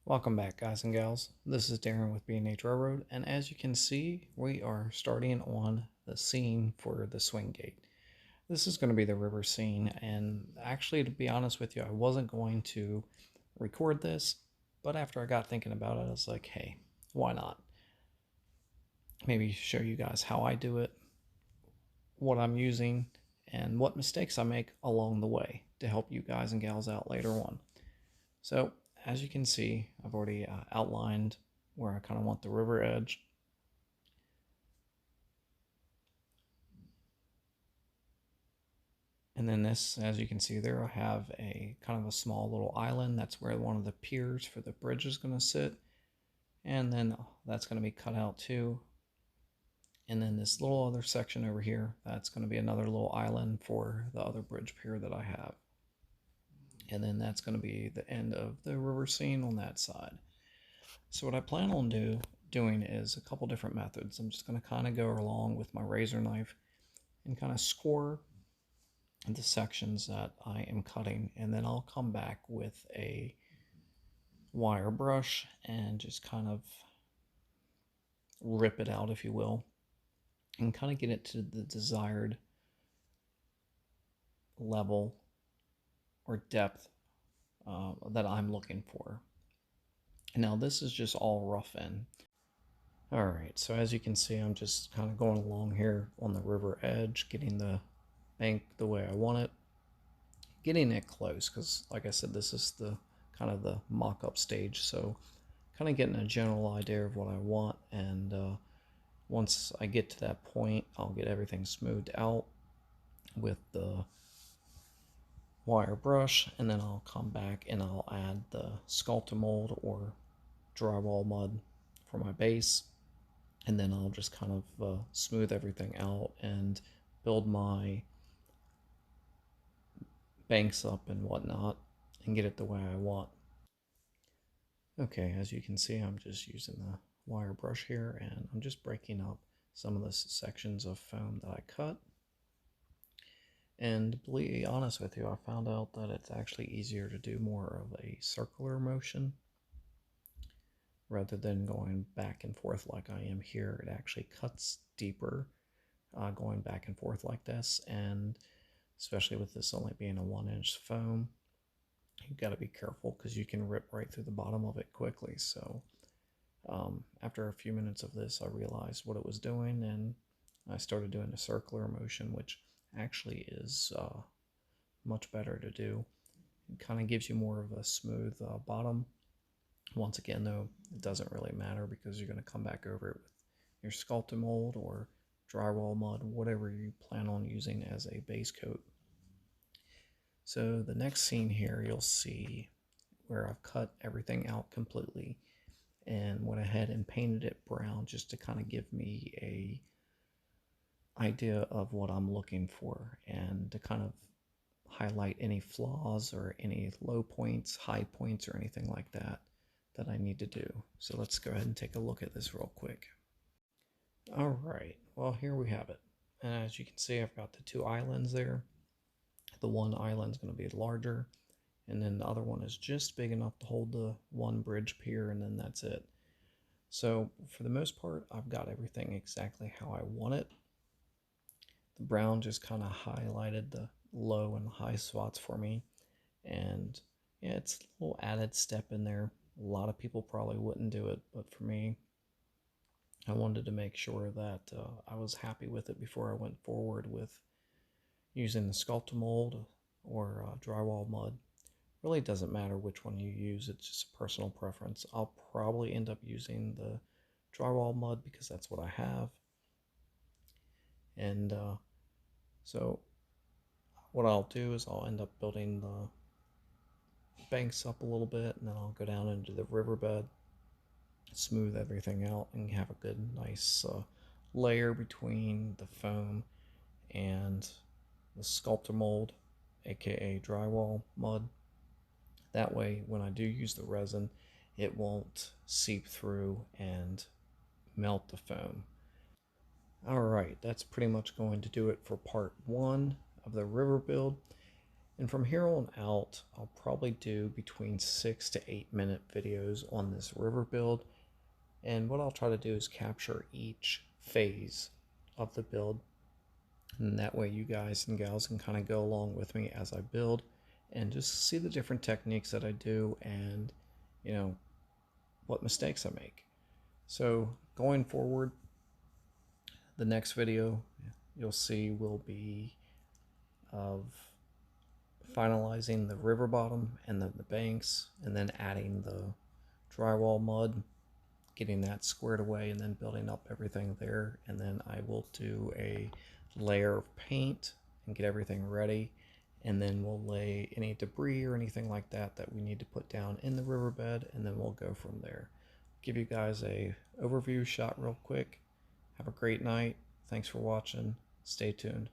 Welcome back, guys and gals. This is Darren with B&H Railroad, and as you can see, we are starting on the scene for the swing gate. This is going to be the river scene, and actually, to be honest with you, I wasn't going to record this, but after I got thinking about it, I was like, hey, why not? Maybe show you guys how I do it, what I'm using, and what mistakes I make along the way to help you guys and gals out later on. So as you can see, I've already outlined where I kind of want the river edge. And then this, as you can see there, I have a kind of a small little island. That's where one of the piers for the bridge is going to sit. And then that's going to be cut out too. And then this little other section over here, that's going to be another little island for the other bridge pier that I have. And then that's going to be the end of the river scene on that side. So what I plan on doing is a couple different methods. I'm just going to kind of go along with my razor knife and kind of score the sections that I am cutting, and then I'll come back with a wire brush and just kind of rip it out, if you will, and kind of get it to the desired level or depth that I'm looking for. Now this is just all rough in. Alright, so as you can see, I'm just kind of going along here on the river edge, getting the bank the way I want it, getting it close, because like I said, this is the kind of the mock-up stage, so kind of getting a general idea of what I want, and once I get to that point, I'll get everything smoothed out with the wire brush, and then I'll come back and I'll add the sculptor mold or drywall mud for my base, and then I'll just kind of smooth everything out and build my banks up and whatnot and get it the way I want. Okay, as you can see, I'm just using the wire brush here, and I'm just breaking up some of the sections of foam that I cut. And to be honest with you, I found out that it's actually easier to do more of a circular motion rather than going back and forth like I am here. It actually cuts deeper going back and forth like this, and especially with this only being a 1-inch foam, you've got to be careful because you can rip right through the bottom of it quickly. So after a few minutes of this, I realized what it was doing, and I started doing a circular motion, which actually is much better to do. It kind of gives you more of a smooth bottom. Once again, though, it doesn't really matter because you're going to come back over it with your sculptor mold or drywall mud, whatever you plan on using as a base coat. So the next scene here, you'll see where I've cut everything out completely and went ahead and painted it brown just to kind of give me a idea of what I'm looking for and to kind of highlight any flaws or any low points, high points, or anything like that that I need to do. So let's go ahead and take a look at this real quick. All right, well, here we have it. And as you can see, I've got the two islands there. The one island is going to be larger, and then the other one is just big enough to hold the one bridge pier, and then that's it. So for the most part, I've got everything exactly how I want it. The brown just kind of highlighted the low and high spots for me, and yeah, it's a little added step in there. A lot of people probably wouldn't do it, but for me, I wanted to make sure that I was happy with it before I went forward with using the sculptor mold or drywall mud. Really doesn't matter which one you use, it's just a personal preference. I'll probably end up using the drywall mud because that's what I have. And so what I'll do is I'll end up building the banks up a little bit, and then I'll go down into the riverbed, smooth everything out, and have a good nice layer between the foam and the sculptor mold, aka drywall mud. That way when I do use the resin, it won't seep through and melt the foam. Alright, that's pretty much going to do it for part one of the river build. And from here on out, I'll probably do between 6 to 8 minute videos on this river build. And what I'll try to do is capture each phase of the build. And that way you guys and gals can kind of go along with me as I build and just see the different techniques that I do and, you know, what mistakes I make. So going forward, the next video you'll see will be of finalizing the river bottom and then the banks, and then adding the drywall mud, getting that squared away, and then building up everything there. And then I will do a layer of paint and get everything ready, and then we'll lay any debris or anything like that that we need to put down in the riverbed, and then we'll go from there. Give you guys a overview shot real quick. Have a great night. Thanks for watching. Stay tuned.